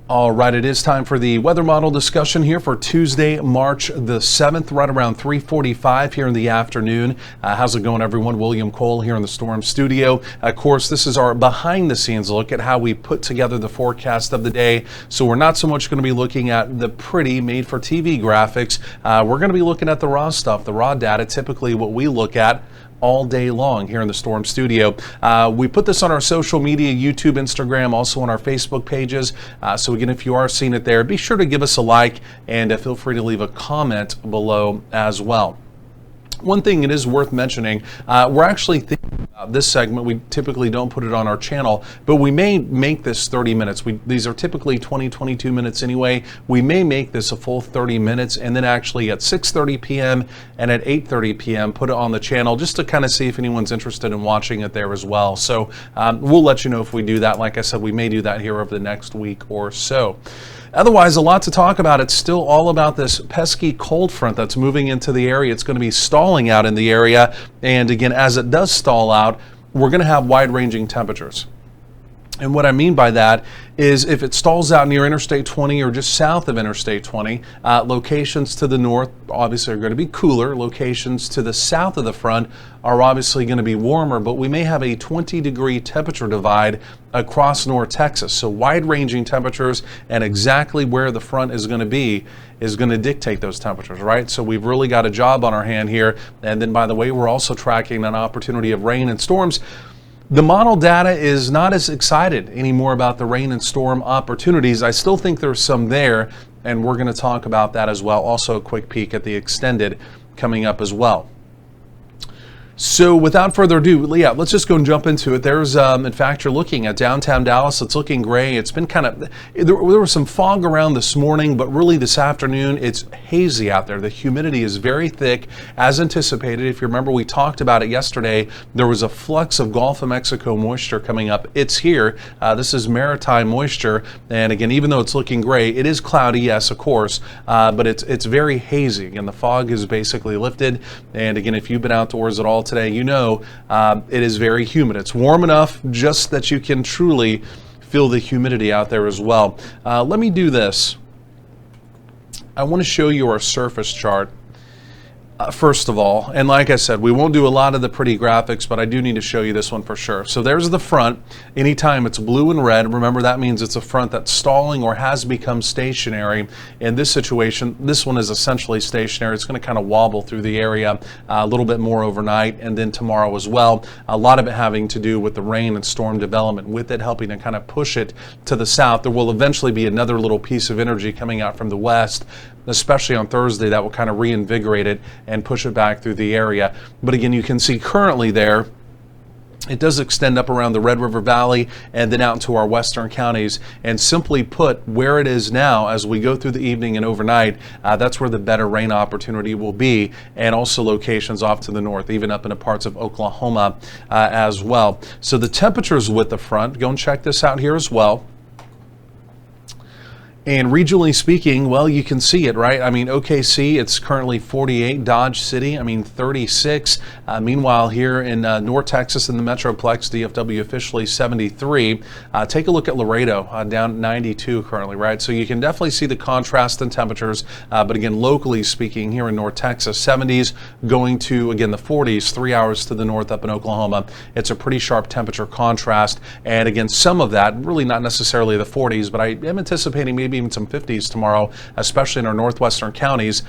All right, it is time for the weather model discussion here for Tuesday, March the 7th, right around 3:45 here in the afternoon. How's it going, everyone? William Cole here in the Storm Studio. Of course, this is our behind-the-scenes look at how we put together the forecast of the day. So we're not so much going to be looking at the pretty made-for-TV graphics. We're going to be looking at the raw stuff, the raw data, typically what we look at all day long here in the Storm Studio. We put this on our social media, YouTube, Instagram, also on our Facebook pages. So again, if you are seeing it there, be sure to give us a like and feel free to leave a comment below as well. One thing it is worth mentioning, we're actually thinking about this segment. We typically don't put it on our channel, but we may make this 30 minutes. These are typically 22 minutes anyway. We may make this a full 30 minutes and then actually at 6:30 p.m. and at 8:30 p.m. put it on the channel just to kind of see if anyone's interested in watching it there as well. So we'll let you know if we do that. Like I said, we may do that here over the next week or so. Otherwise, a lot to talk about. It's still all about this pesky cold front that's moving into the area. It's going to be stalling out in the area. And again, as it does stall out, we're going to have wide-ranging temperatures. And what I mean by that is if it stalls out near Interstate 20 or just south of Interstate 20, locations to the north obviously are going to be cooler. Locations to the south of the front are obviously going to be warmer, but we may have a 20-degree temperature divide across North Texas. So wide-ranging temperatures, and exactly where the front is going to be is going to dictate those temperatures, right? So we've really got a job on our hand here. And then, by the way, we're also tracking an opportunity of rain and storms. The model data is not as excited anymore about the rain and storm opportunities. I still think there's some there, and we're going to talk about that as well. Also, a quick peek at the extended coming up as well. So without further ado, yeah, let's just go and jump into it. There's, in fact, you're looking at downtown Dallas. It's looking gray. It's been kind of, there was some fog around this morning, but really this afternoon, it's hazy out there. The humidity is very thick, as anticipated. If you remember, we talked about it yesterday. There was a flux of Gulf of Mexico moisture coming up. It's here. This is maritime moisture. And again, even though it's looking gray, it is cloudy, yes, of course, but it's very hazy. Again, the fog is basically lifted. And again, if you've been outdoors at all today, you know it is very humid. It's warm enough just that you can truly feel the humidity out there as well. Let me do this. I want to show you our surface chart. First of all, and like I said, we won't do a lot of the pretty graphics, but I do need to show you this one for sure. So there's the front. Anytime it's blue and red, remember that means it's a front that's stalling or has become stationary. In this situation, this one is essentially stationary. It's going to kind of wobble through the area a little bit more overnight and then tomorrow as well. A lot of it having to do with the rain and storm development, with it helping to kind of push it to the south. There will eventually be another little piece of energy coming out from the west, especially on Thursday, that will kind of reinvigorate it and push it back through the area. But again, you can see currently there, it does extend up around the Red River Valley and then out into our western counties. And simply put, where it is now as we go through the evening and overnight, that's where the better rain opportunity will be, and also locations off to the north, even up into parts of Oklahoma as well. So the temperatures with the front, go and check this out here as well. And regionally speaking, well, you can see it, right? I mean, OKC, it's currently 48. Dodge City, 36. Meanwhile, here in North Texas in the Metroplex, DFW officially 73. Take a look at Laredo, down 92 currently, right? So you can definitely see the contrast in temperatures. But again, locally speaking, here in North Texas, 70s going to, again, the 40s, 3 hours to the north up in Oklahoma. It's a pretty sharp temperature contrast. And again, some of that, really not necessarily the 40s, but I am anticipating maybe even some 50s tomorrow, especially in our northwestern counties,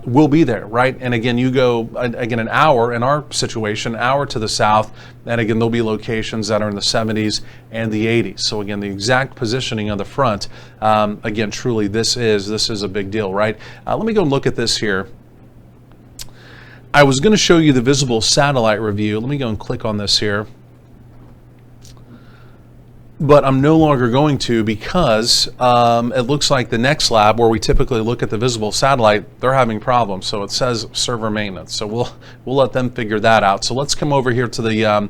will be there, right? And again, you go, again, an hour in our situation, hour to the south, and again, there'll be locations that are in the 70s and the 80s. So again, the exact positioning of the front, again, truly, this is a big deal, right? Let me go and look at this here. I was going to show you the visible satellite review. Let me go and click on this here. But I'm no longer going to, because it looks like the next lab where we typically look at the visible satellite, they're having problems. So it says server maintenance. So we'll let them figure that out. So let's come over here to the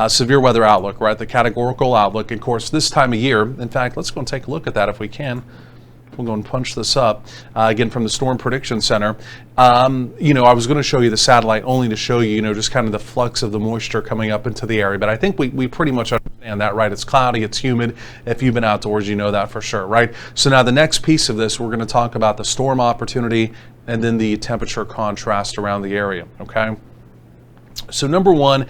severe weather outlook, right? The categorical outlook. Of course, this time of year, in fact, let's go and take a look at that if we can. We'll go and punch this up again from the Storm Prediction Center. I was going to show you the satellite only to show you, just kind of the flux of the moisture coming up into the area. But I think we pretty much understand understand that, right? It's cloudy, it's humid. If you've been outdoors, you know that for sure, right? So now the next piece of this, we're going to talk about the storm opportunity and then the temperature contrast around the area, okay? So number one,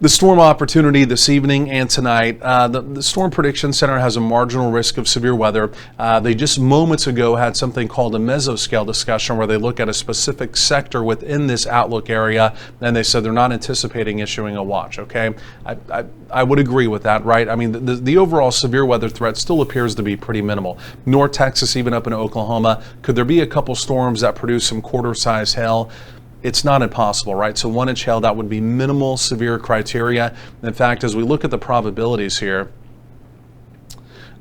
the storm opportunity this evening and tonight. The Storm Prediction Center has a marginal risk of severe weather. They just moments ago had something called a mesoscale discussion where they look at a specific sector within this outlook area, and they said they're not anticipating issuing a watch, okay? I would agree with that, right? I mean, the overall severe weather threat still appears to be pretty minimal. North Texas, even up in Oklahoma, could there be a couple storms that produce some quarter-size hail? It's not impossible, right? So 1-inch hail, that would be minimal severe criteria. In fact, as we look at the probabilities here,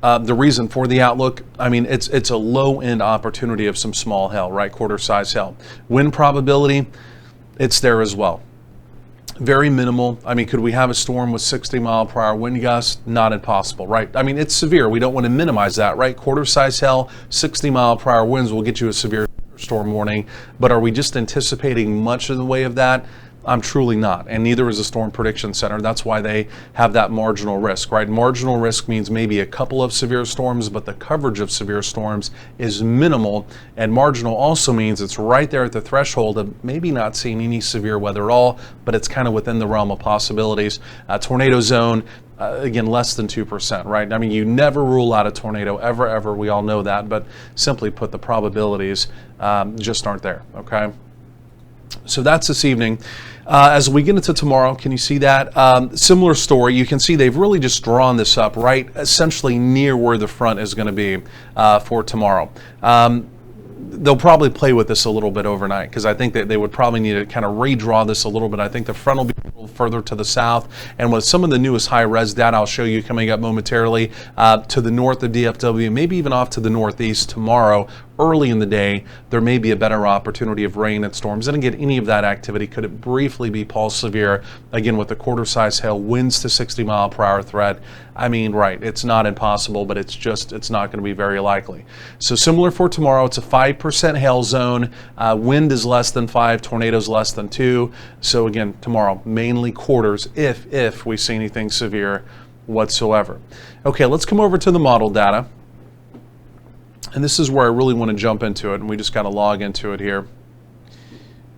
the reason for the outlook, I mean, it's a low-end opportunity of some small hail, right? Quarter-size hail. Wind probability, it's there as well. Very minimal. I mean, could we have a storm with 60-mile-per-hour wind gusts? Not impossible, right? I mean, it's severe. We don't want to minimize that, right? Quarter-size hail, 60-mile-per-hour winds will get you a severe storm warning, but are we just anticipating much in the way of that? I'm truly not, and neither is the Storm Prediction Center. That's why they have that marginal risk, right? Marginal risk means maybe a couple of severe storms, but the coverage of severe storms is minimal, and marginal also means it's right there at the threshold of maybe not seeing any severe weather at all, but it's kind of within the realm of possibilities. Tornado zone, again, less than 2%, right? I mean, you never rule out a tornado, ever. We all know that, but simply put, the probabilities just aren't there, okay? So that's this evening. As we get into tomorrow, can you see that? Similar story. You can see they've really just drawn this up right essentially near where the front is going to be for tomorrow. They'll probably play with this a little bit overnight because I think that they would probably need to kind of redraw this a little bit. I think the front will be a little further to the south, and with some of the newest high-res data I'll show you coming up momentarily to the north of DFW, maybe even off to the northeast tomorrow, early in the day, there may be a better opportunity of rain and storms. And again, any of that activity, could it briefly be pulse severe? Again, with the quarter-size hail, winds to 60-mile-per-hour threat. I mean, right, it's not impossible, but it's not going to be very likely. So similar for tomorrow, it's a 5% hail zone. Wind is less than 5, tornadoes less than 2. So again, tomorrow, mainly quarters if we see anything severe whatsoever. Okay, let's come over to the model data. And this is where I really want to jump into it, and we just got to log into it here.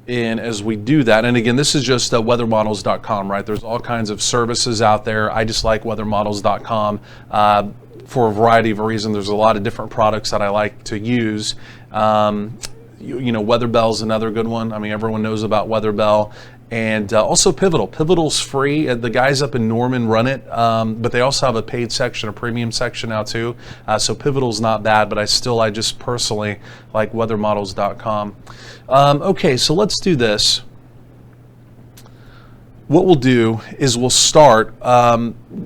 And as we do that, and again, this is just weathermodels.com, right? There's all kinds of services out there. I just like weathermodels.com for a variety of reasons. There's a lot of different products that I like to use. You know, WeatherBell's another good one. I mean, everyone knows about WeatherBell. And also Pivotal. Pivotal's free. The guys up in Norman run it, but they also have a paid section, a premium section now too. So Pivotal's not bad, but I just personally like weathermodels.com. Okay, so let's do this. What we'll do is we'll start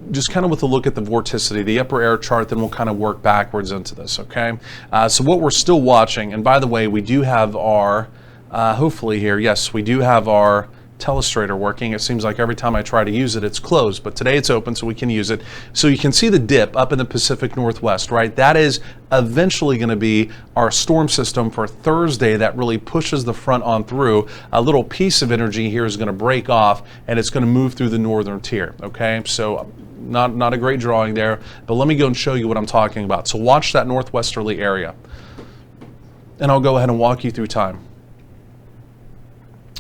just kind of with a look at the vorticity, the upper air chart, then we'll kind of work backwards into this, okay? So what we're still watching, and by the way, we do have our, hopefully here, yes, we do have our Telestrator working. It seems like every time I try to use it, it's closed, but today it's open so we can use it. So you can see the dip up in the Pacific Northwest, right? That is eventually going to be our storm system for Thursday that really pushes the front on through. A little piece of energy here is going to break off and it's going to move through the northern tier, okay? So not a great drawing there, but let me go and show you what I'm talking about. So watch that northwesterly area, and I'll go ahead and walk you through time.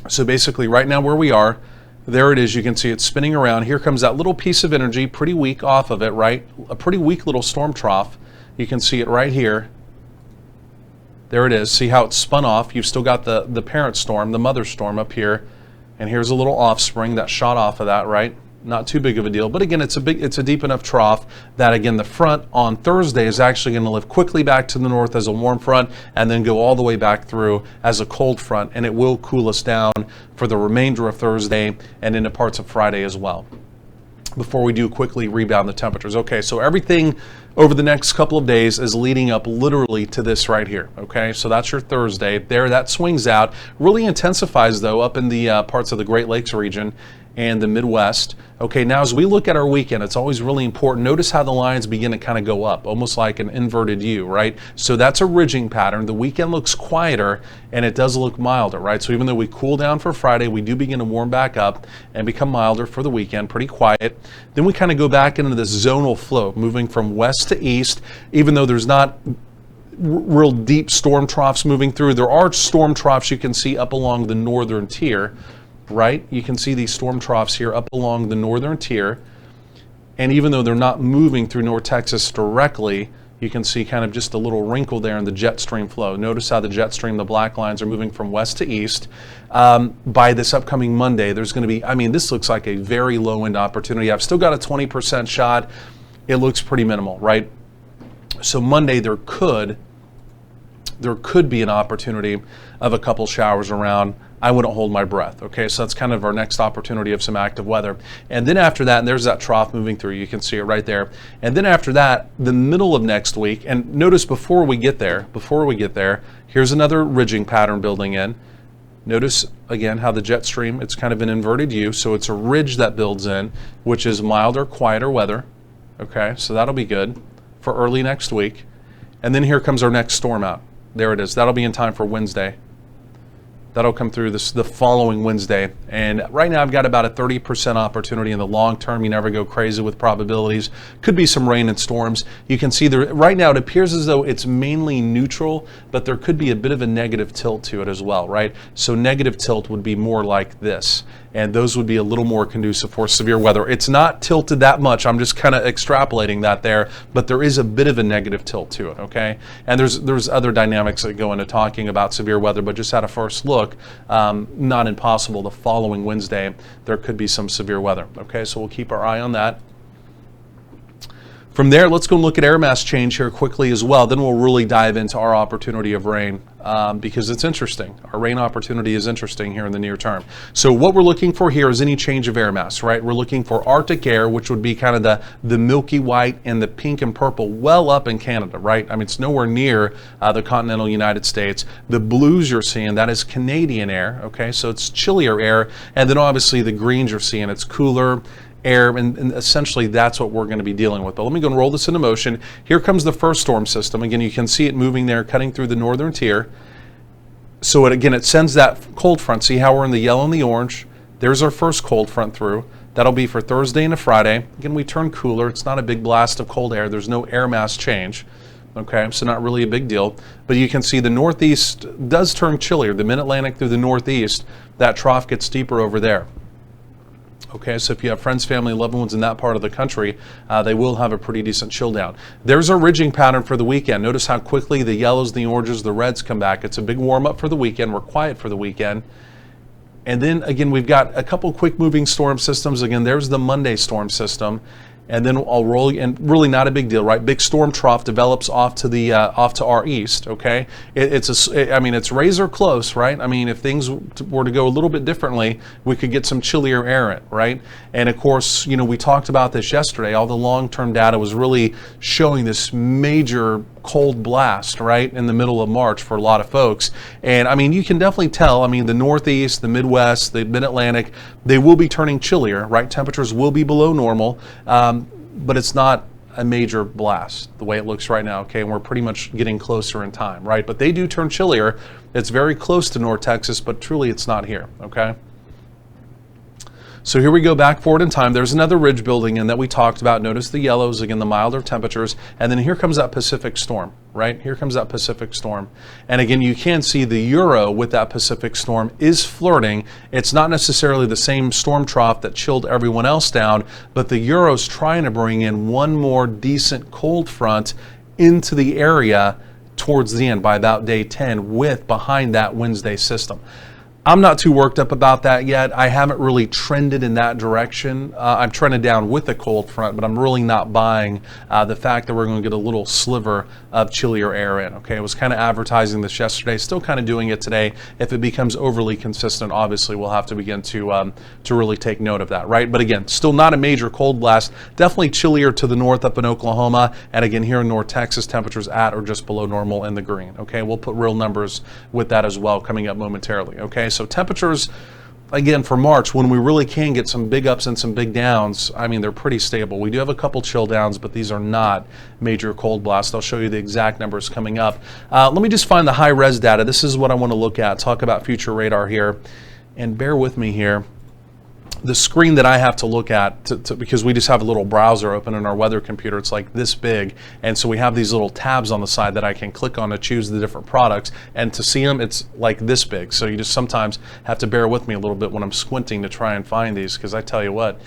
So basically right now where we are, there it is. You can see it spinning around. Here comes that little piece of energy, pretty weak off of it, right? A pretty weak little storm trough. You can see it right here. There it is. See how it's spun off? You've still got the parent storm, the mother storm up here. And here's a little offspring that shot off of that, right? Not too big of a deal, but again, it's a deep enough trough that again the front on Thursday is actually going to lift quickly back to the north as a warm front and then go all the way back through as a cold front, and it will cool us down for the remainder of Thursday and into parts of Friday as well, before we do quickly rebound the temperatures. Okay, so everything over the next couple of days is leading up literally to this right here. Okay, so that's your Thursday. There, that swings out, really intensifies though up in the parts of the Great Lakes region. and the Midwest. Okay, now as we look at our weekend, it's always really important. Notice how the lines begin to kind of go up, almost like an inverted U, right? So that's a ridging pattern. The weekend looks quieter and it does look milder, right? So even though we cool down for Friday, we do begin to warm back up and become milder for the weekend, pretty quiet. Then we kind of go back into this zonal flow, moving from west to east, even though there's not real deep storm troughs moving through. There are storm troughs you can see up along the northern tier, right? You can see these storm troughs here up along the northern tier. And even though they're not moving through North Texas directly, you can see kind of just a little wrinkle there in the jet stream flow. Notice how the jet stream, the black lines are moving from west to east. By this upcoming Monday, there's going to be, I mean, this looks like a very low end opportunity. I've still got a 20% shot. It looks pretty minimal, right? So Monday there could be an opportunity of a couple showers around. I wouldn't hold my breath. Okay, so that's kind of our next opportunity of some active weather. And then after that, and there's that trough moving through, you can see it right there. And then after that, the middle of next week, and notice before we get there, here's another ridging pattern building in. Notice again how the jet stream, it's kind of an inverted U, so it's a ridge that builds in, which is milder, quieter weather. Okay, so that'll be good for early next week. And then here comes our next storm out. There it is. That'll be in time for Wednesday. That'll come through the following Wednesday. And right now I've got about a 30% opportunity in the long term. You never go crazy with probabilities. Could be some rain and storms. You can see there right now it appears as though it's mainly neutral, but there could be a bit of a negative tilt to it as well, right? So negative tilt would be more like this. And those would be a little more conducive for severe weather. It's not tilted that much. I'm just kind of extrapolating that there, but there is a bit of a negative tilt to it, okay? And there's other dynamics that go into talking about severe weather, but just at a first look, not impossible. The following Wednesday, there could be some severe weather, okay? So we'll keep our eye on that. From there, let's go and look at air mass change here quickly as well. Then we'll really dive into our opportunity of rain because it's interesting. Our rain opportunity is interesting here in the near term. So what we're looking for here is any change of air mass, right? We're looking for Arctic air, which would be kind of the milky white and the pink and purple well up in Canada, right? I mean, it's nowhere near the continental United States. The blues you're seeing, that is Canadian air, okay? So it's chillier air. And then obviously the greens you're seeing, it's cooler air, and essentially that's what we're going to be dealing with. But let me go and roll this into motion. Here comes the first storm system. Again, you can see it moving there, cutting through the northern tier. So it sends that cold front. See how we're in the yellow and the orange? There's our first cold front through. That'll be for Thursday and a Friday. Again, we turn cooler. It's not a big blast of cold air. There's no air mass change. Okay, so not really a big deal. But you can see the northeast does turn chillier. The mid-Atlantic through the northeast, that trough gets deeper over there. Okay, so if you have friends, family, loved ones in that part of the country, they will have a pretty decent chill down. There's a ridging pattern for the weekend. Notice how quickly the yellows, the oranges, the reds come back. It's a big warm up for the weekend. We're quiet for the weekend. And then again, we've got a couple quick moving storm systems. Again, there's the Monday storm system. And then I'll roll, and really not a big deal, right? Big storm trough develops off to our east. Okay, I mean, it's razor close, right? I mean, if things were to go a little bit differently, we could get some chillier air in, right? And of course, you know, we talked about this yesterday. All the long-term data was really showing this major cold blast, right, in the middle of March for a lot of folks. And I mean, you can definitely tell. I mean, the Northeast, the Midwest, the Mid-Atlantic, they will be turning chillier, right? Temperatures will be below normal. But it's not a major blast the way it looks right now, okay? And we're pretty much getting closer in time, right? But they do turn chillier. It's very close to North Texas, but truly it's not here, okay? So here we go back forward in time. There's another ridge building in that we talked about. Notice the yellows, again, the milder temperatures. And then here comes that Pacific storm, right? Here comes that Pacific storm. And again, you can see the Euro with that Pacific storm is flirting. It's not necessarily the same storm trough that chilled everyone else down, but the Euro's trying to bring in one more decent cold front into the area towards the end by about day 10 with behind that Wednesday system. I'm not too worked up about that yet. I haven't really trended in that direction. I'm trending down with the cold front, but I'm really not buying the fact that we're going to get a little sliver of chillier air in. Okay, I was kind of advertising this yesterday, still kind of doing it today. If it becomes overly consistent, obviously we'll have to begin to really take note of that, right? But again, still not a major cold blast. Definitely chillier to the north up in Oklahoma, and again here in North Texas, temperatures at or just below normal in the green. Okay, we'll put real numbers with that as well coming up momentarily. Okay. So temperatures, again, for March, when we really can get some big ups and some big downs, I mean, they're pretty stable. We do have a couple chill downs, but these are not major cold blasts. I'll show you the exact numbers coming up. Let me just find the high res data. This is what I want to look at, talk about future radar here. And bear with me here. The screen that I have to look at, because we just have a little browser open in our weather computer, it's like this big, and so we have these little tabs on the side that I can click on to choose the different products, and to see them, it's like this big. So you just sometimes have to bear with me a little bit when I'm squinting to try and find these, because I tell you what,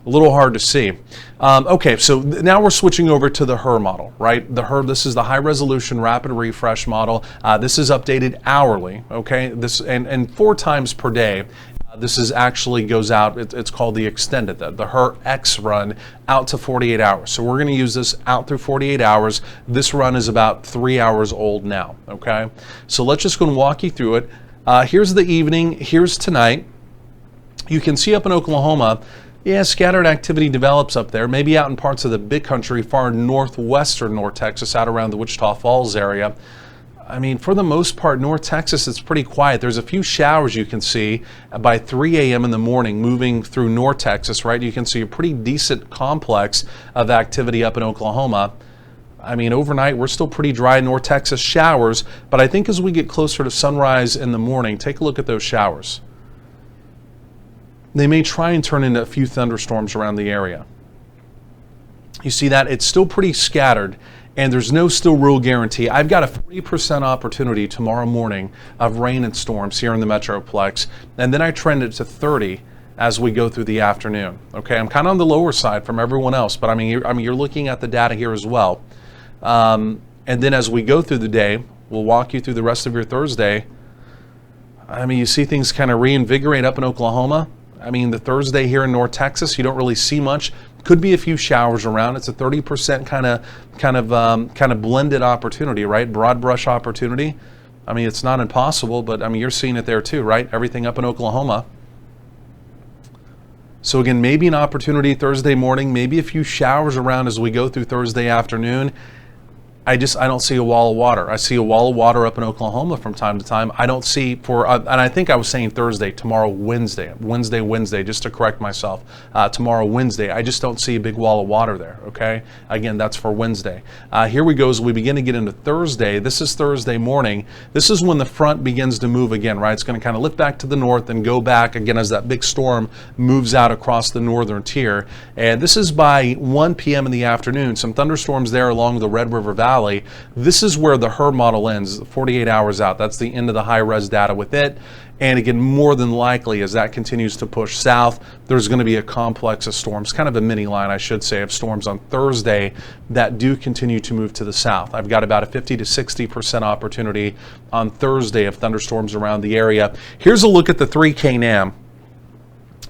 a little hard to see. Okay, so now we're switching over to the HER model, right? The HER, this is the high resolution rapid refresh model. This is updated hourly, okay? This and 4 times per day. This is actually goes out, it's called the extended, the HER X run out to 48 hours. So we're going to use this out through 48 hours. This run is about 3 hours old now, okay? So let's just go and walk you through it. Here's the evening, here's tonight. You can see up in Oklahoma, yeah, scattered activity develops up there, maybe out in parts of the big country, far northwestern North Texas, out around the Wichita Falls area. I mean, for the most part, North Texas, it's pretty quiet. There's a few showers you can see by 3 a.m. in the morning moving through North Texas, right? You can see a pretty decent complex of activity up in Oklahoma. I mean, overnight, we're still pretty dry North Texas showers, but I think as we get closer to sunrise in the morning, take a look at those showers. They may try and turn into a few thunderstorms around the area. You see that? It's still pretty scattered. And there's no still rule guarantee. I've got a 40% opportunity tomorrow morning of rain and storms here in the Metroplex, and then I trend it to 30 as we go through the afternoon. Okay, I'm kind of on the lower side from everyone else, but I mean, you're looking at the data here as well. And then as we go through the day, we'll walk you through the rest of your Thursday. I mean, you see things kind of reinvigorate up in Oklahoma. I mean, the Thursday here in North Texas, you don't really see much. Could be a few showers around. It's a 30% kind of blended opportunity, right? Broad brush opportunity. I mean, it's not impossible, but I mean, you're seeing it there too, right? Everything up in Oklahoma. So again, maybe an opportunity Thursday morning, maybe a few showers around as we go through Thursday afternoon. I don't see a wall of water. I see a wall of water up in Oklahoma from time to time. I don't see and I think I was saying Thursday, tomorrow, Wednesday, just to correct myself. Tomorrow, Wednesday, I just don't see a big wall of water there, okay? Again, that's for Wednesday. Here we go as we begin to get into Thursday. This is Thursday morning. This is when the front begins to move again, right? It's going to kind of lift back to the north and go back again as that big storm moves out across the northern tier. And this is by 1 p.m. in the afternoon. Some thunderstorms there along the Red River Valley. This is where the HER model ends, 48 hours out. That's the end of the high res data with it. And again, more than likely, as that continues to push south, there's going to be a complex of storms, kind of a mini line, I should say, of storms on Thursday that do continue to move to the south. I've got about a 50 to 60% opportunity on Thursday of thunderstorms around the area. Here's a look at the 3K NAM.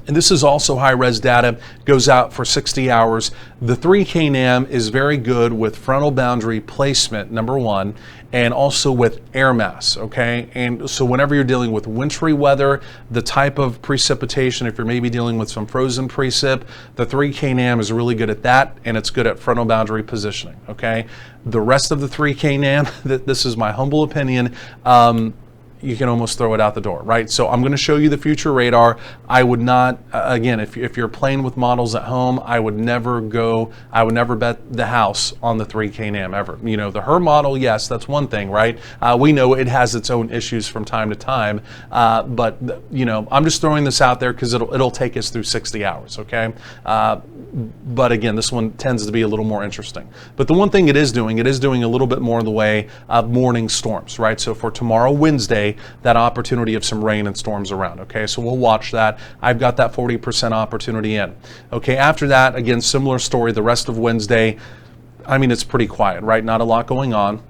And this is also high-res data, goes out for 60 hours. The 3K NAM is very good with frontal boundary placement, number one, and also with air mass, okay? And so whenever you're dealing with wintry weather, the type of precipitation, if you're maybe dealing with some frozen precip, the 3K NAM is really good at that, and it's good at frontal boundary positioning, okay? The rest of the 3K NAM, this is my humble opinion, you can almost throw it out the door, right? So I'm going to show you the future radar. I would not, again, if you're playing with models at home, I would never bet the house on the 3K NAM ever. You know, the HER model, yes, that's one thing, right? We know it has its own issues from time to time, but you know, I'm just throwing this out there because it'll take us through 60 hours, okay? But again, this one tends to be a little more interesting. But the one thing it is doing a little bit more in the way of morning storms, right? So for tomorrow, Wednesday, that opportunity of some rain and storms around, okay? So we'll watch that. I've got that 40% opportunity in. Okay, after that, again, similar story the rest of Wednesday. I mean, it's pretty quiet, right? Not a lot going on.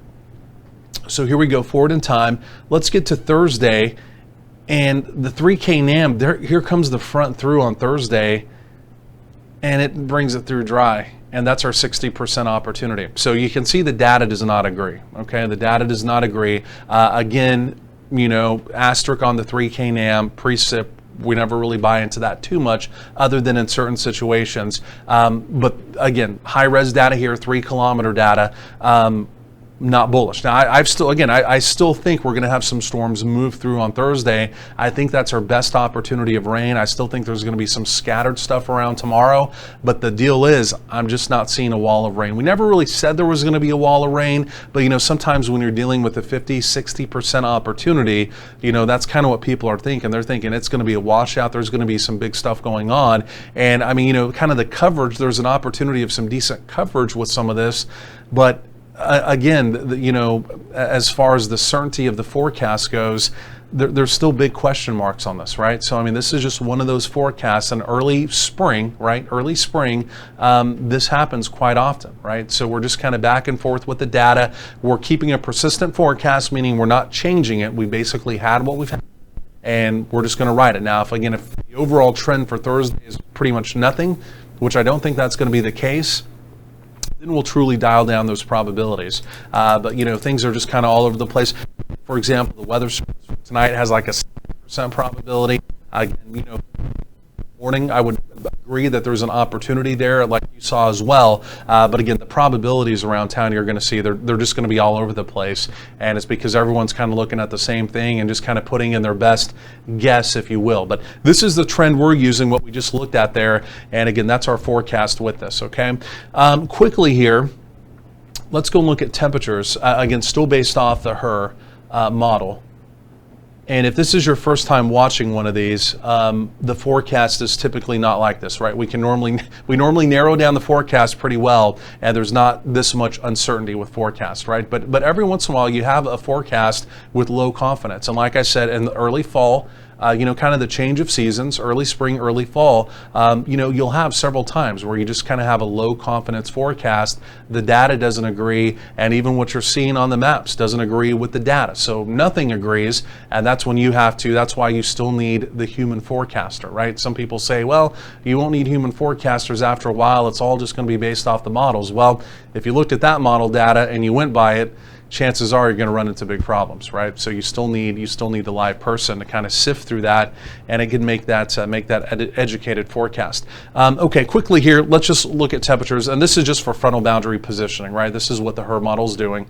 So here we go, forward in time. Let's get to Thursday, and the 3K NAM, here comes the front through on Thursday, and it brings it through dry. And that's our 60% opportunity. So you can see the data does not agree, okay? The data does not agree. Again, you know, asterisk on the 3K NAM, precip, we never really buy into that too much other than in certain situations. But again, high res data here, 3 kilometer data. not bullish. Now, I still think we're going to have some storms move through on Thursday. I think that's our best opportunity of rain. I still think there's going to be some scattered stuff around tomorrow, but the deal is I'm just not seeing a wall of rain. We never really said there was going to be a wall of rain, but sometimes when you're dealing with a 50-60% opportunity, that's kind of what people are thinking. They're thinking it's going to be a washout. There's going to be some big stuff going on. And I mean, kind of the coverage, there's an opportunity of some decent coverage with some of this, but again, as far as the certainty of the forecast goes, there's still big question marks on this, right? So, I mean, this is just one of those forecasts in early spring, right? Early spring, this happens quite often, right? So we're just kind of back and forth with the data. We're keeping a persistent forecast, meaning we're not changing it. We basically had what we've had, and we're just going to ride it. Now, if the overall trend for Thursday is pretty much nothing, which I don't think that's going to be the case, then we'll truly dial down those probabilities. But things are just kind of all over the place. For example, the weather tonight has like a 7% probability. Again, morning, I would agree that there's an opportunity there, like you saw as well. But again, the probabilities around town you're going to see, they're just going to be all over the place. And it's because everyone's kind of looking at the same thing and just kind of putting in their best guess, if you will. But this is the trend we're using, what we just looked at there. And again, that's our forecast with this, okay? Quickly here, let's go and look at temperatures. Again, still based off the HER model. And if this is your first time watching one of these, the forecast is typically not like this, right? We normally narrow down the forecast pretty well, and there's not this much uncertainty with forecast, right? But every once in a while you have a forecast with low confidence. And like I said, in the early fall, kind of the change of seasons, early spring, early fall, you'll have several times where you just kind of have a low confidence forecast. The data doesn't agree, and even what you're seeing on the maps doesn't agree with the data. So nothing agrees, and that's when that's why you still need the human forecaster, right? Some people say, well, you won't need human forecasters after a while. It's all just going to be based off the models. Well, if you looked at that model data and you went by it, chances are you're going to run into big problems, right? So you still need the live person to kind of sift through that, and it can make that educated forecast. Okay, quickly here, let's just look at temperatures, and this is just for frontal boundary positioning, right? This is what the HER model is doing.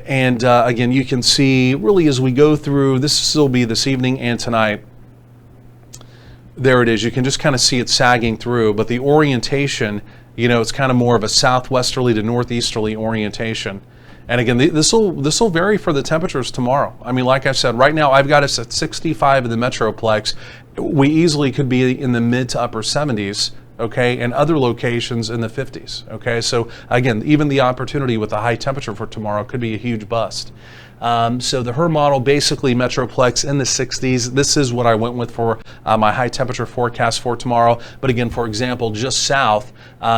And again, you can see really as we go through, this will be this evening and tonight. There it is. You can just kind of see it sagging through, but the orientation, it's kind of more of a southwesterly to northeasterly orientation. And again, this will vary for the temperatures tomorrow. I mean, like I said, right now I've got us at 65 in the Metroplex. We easily could be in the mid to upper 70s, okay, and other locations in the 50s, okay? So again, even the opportunity with the high temperature for tomorrow could be a huge bust. So the HER model, basically Metroplex in the 60s. This is what I went with for my high temperature forecast for tomorrow. But again, for example, just south,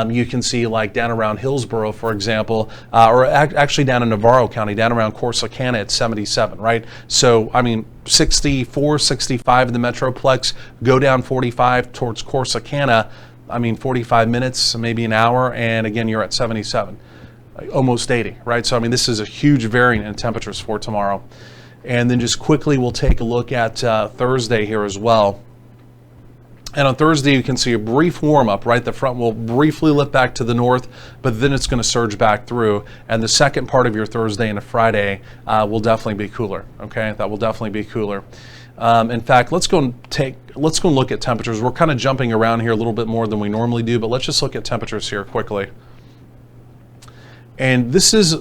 you can see like down around Hillsborough, for example, or actually down in Navarro County, down around Corsicana at 77, right? So, I mean, 64, 65 in the Metroplex, go down 45 towards Corsicana, 45 minutes, maybe an hour, and again, you're at 77. Almost 80, right? So, I mean, this is a huge variant in temperatures for tomorrow. And then just quickly, we'll take a look at Thursday here as well. And on Thursday, you can see a brief warm-up, right? The front will briefly lift back to the north, but then it's going to surge back through. And the second part of your Thursday and a Friday will definitely be cooler, okay? That will definitely be cooler. In fact, let's go and look at temperatures. We're kind of jumping around here a little bit more than we normally do, but let's just look at temperatures here quickly. And this is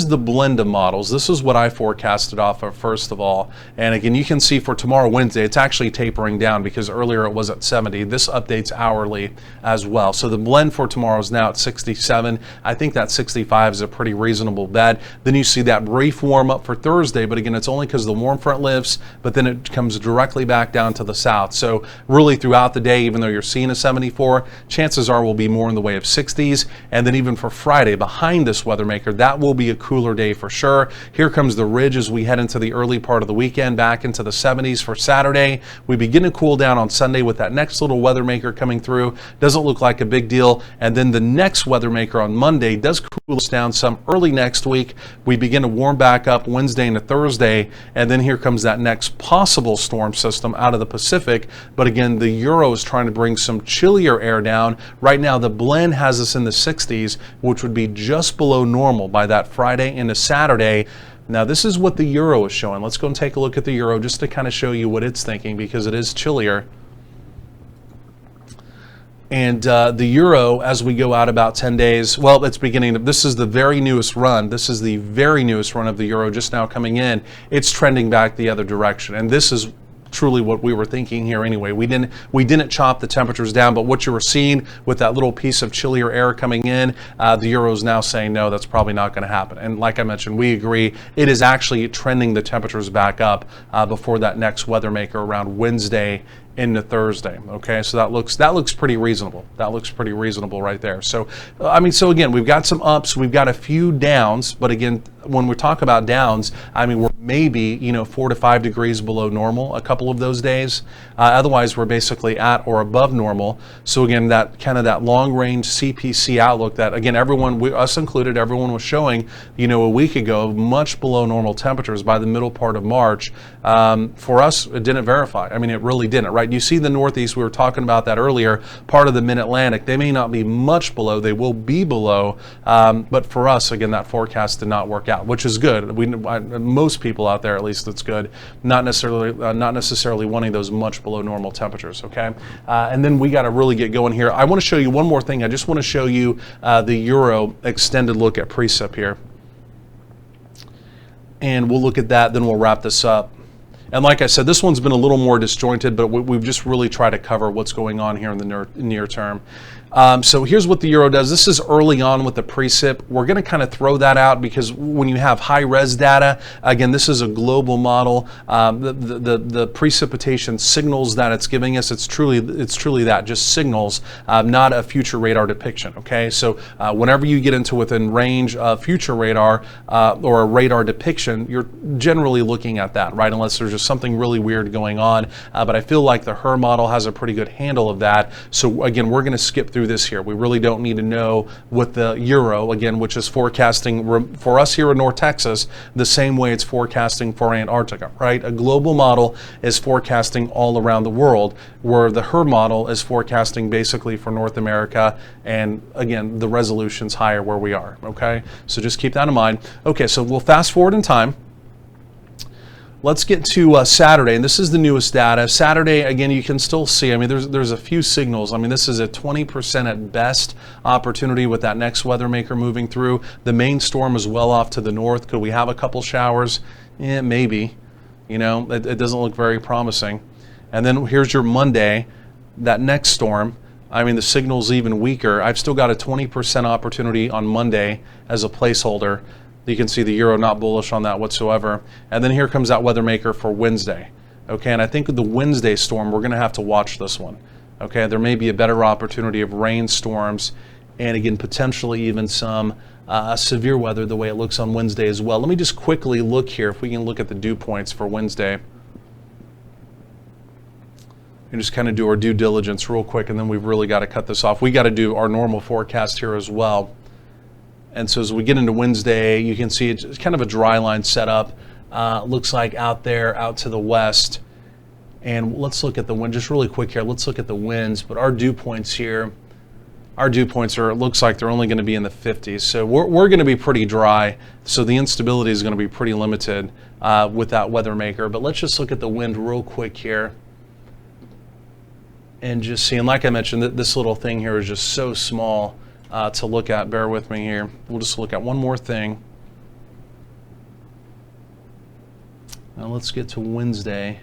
the blend of models. This is what I forecasted off of first of all. And again, you can see for tomorrow, Wednesday, it's actually tapering down because earlier it was at 70. This updates hourly as well. So the blend for tomorrow is now at 67. I think that 65 is a pretty reasonable bet. Then you see that brief warm up for Thursday, but again, it's only because the warm front lifts, but then it comes directly back down to the south. So really throughout the day, even though you're seeing a 74, chances are we'll be more in the way of 60s. And then even for Friday, behind this weather maker, that will be a cooler day for sure. Here comes the ridge as we head into the early part of the weekend, back into the 70s for Saturday. We begin to cool down on Sunday with that next little weather maker coming through. Doesn't look like a big deal. And then the next weather maker on Monday does cool us down some early next week. We begin to warm back up Wednesday into Thursday, and then here comes that next possible storm system out of the Pacific. But again, the Euro is trying to bring some chillier air down. Right now, the blend has us in the 60s, which would be just below below normal by that Friday into Saturday. Now, this is what the euro is showing. Let's go and take a look at the euro just to kind of show you what it's thinking, because it is chillier. And the euro, as we go out about 10 days, well, it's beginning to, this is the very newest run. This is the very newest run of the euro just now coming in. It's trending back the other direction. And this is truly what we were thinking here anyway. We didn't chop the temperatures down, but what you were seeing with that little piece of chillier air coming in, the euro is now saying, no, that's probably not going to happen. And like I mentioned, we agree, it is actually trending the temperatures back up before that next weather maker around Wednesday into Thursday. Okay, so that looks pretty reasonable. That looks pretty reasonable right there. So I mean, so again, we've got some ups, we've got a few downs, but again, when we talk about downs, I mean, we're maybe 4 to 5 degrees below normal a couple of those days. Otherwise, we're basically at or above normal. So again, that kind of that long range CPC outlook that again, everyone, us included, everyone was showing a week ago much below normal temperatures by the middle part of March. For us, it didn't verify. I mean, it really didn't. Right? You see the Northeast, we were talking about that earlier, part of the Mid-Atlantic, they may not be much below, they will be below, but for us, again, that forecast did not work out, which is good. Most people out there, at least, it's good, not necessarily wanting those much below normal temperatures, okay? And then we got to really get going here. I want to show you one more thing. I just want to show you the Euro extended look at precip here. And we'll look at that, then we'll wrap this up. And like I said, this one's been a little more disjointed, but we've just really tried to cover what's going on here in the near term. So here's what the euro does. This is early on with the precip. We're going to kind of throw that out because when you have high res data, again, this is a global model. The precipitation signals that it's giving us, it's truly that, just signals, not a future radar depiction. Okay, so whenever you get into within range of future radar or a radar depiction, you're generally looking at that, right? Unless there's just something really weird going on. But I feel like the HER model has a pretty good handle of that. So again, we're going to skip through this here. We really don't need to know what the euro, again, which is forecasting for us here in North Texas, the same way it's forecasting for Antarctica, right? A global model is forecasting all around the world, where the HER model is forecasting basically for North America, and again, the resolution's higher where we are, okay? So just keep that in mind. Okay, so we'll fast forward in time. Let's get to Saturday, and this is the newest data. Saturday, again, you can still see, I mean, there's a few signals. I mean, this is a 20% at best opportunity with that next weather maker moving through. The main storm is well off to the north. Could we have a couple showers? Yeah, maybe. It doesn't look very promising. And then here's your Monday, that next storm. I mean, the signal's even weaker. I've still got a 20% opportunity on Monday as a placeholder. You can see the euro not bullish on that whatsoever. And then here comes that weather maker for Wednesday. Okay, and I think with the Wednesday storm, we're going to have to watch this one. Okay, there may be a better opportunity of rainstorms and again, potentially even some severe weather the way it looks on Wednesday as well. Let me just quickly look here if we can look at the dew points for Wednesday. And just kind of do our due diligence real quick, and then we've really got to cut this off. We got to do our normal forecast here as well. And so as we get into Wednesday, you can see it's kind of a dry line setup. Looks like out there, out to the west. And let's look at the wind just really quick here. Let's look at the winds. But our dew points here, our dew points are, it looks like they're only going to be in the 50s. So we're going to be pretty dry. So the instability is going to be pretty limited with that weather maker. But let's just look at the wind real quick here. And just see, and like I mentioned, this little thing here is just so small to look at. Bear with me here. We'll just look at one more thing. Now let's get to Wednesday.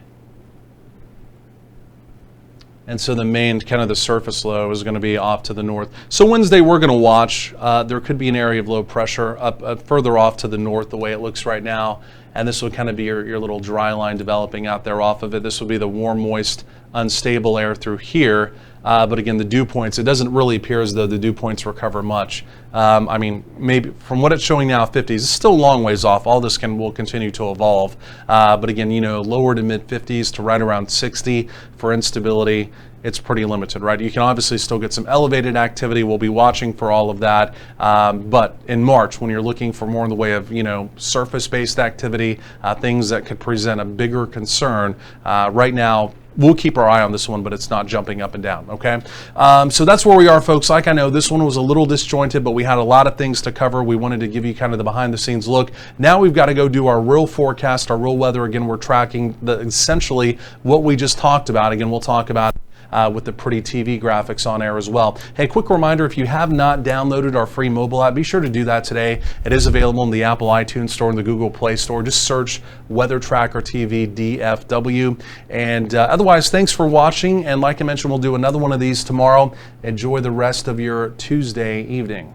And so the main, kind of the surface low is going to be off to the north. So Wednesday we're going to watch. There could be an area of low pressure up further off to the north the way it looks right now. And this will kind of be your little dry line developing out there off of it. This will be the warm, moist, unstable air through here. But again, the dew points, it doesn't really appear as though the dew points recover much. I mean, maybe from what it's showing now, 50s, it's still a long ways off. All this will continue to evolve. But again, lower to mid 50s to right around 60 for instability. it's pretty limited, right? You can obviously still get some elevated activity. We'll be watching for all of that. But in March, when you're looking for more in the way of, surface-based activity, things that could present a bigger concern, right now, we'll keep our eye on this one, but it's not jumping up and down, okay? So that's where we are, folks. Like, I know this one was a little disjointed, but we had a lot of things to cover. We wanted to give you kind of the behind-the-scenes look. Now we've got to go do our real forecast, our real weather. Again, we're tracking essentially what we just talked about. Again, we'll talk about with the pretty TV graphics on air as well. Hey, quick reminder, if you have not downloaded our free mobile app, be sure to do that today. It is available in the Apple iTunes Store and the Google Play Store. Just search Weather Tracker TV DFW. And otherwise, thanks for watching. And like I mentioned, we'll do another one of these tomorrow. Enjoy the rest of your Tuesday evening.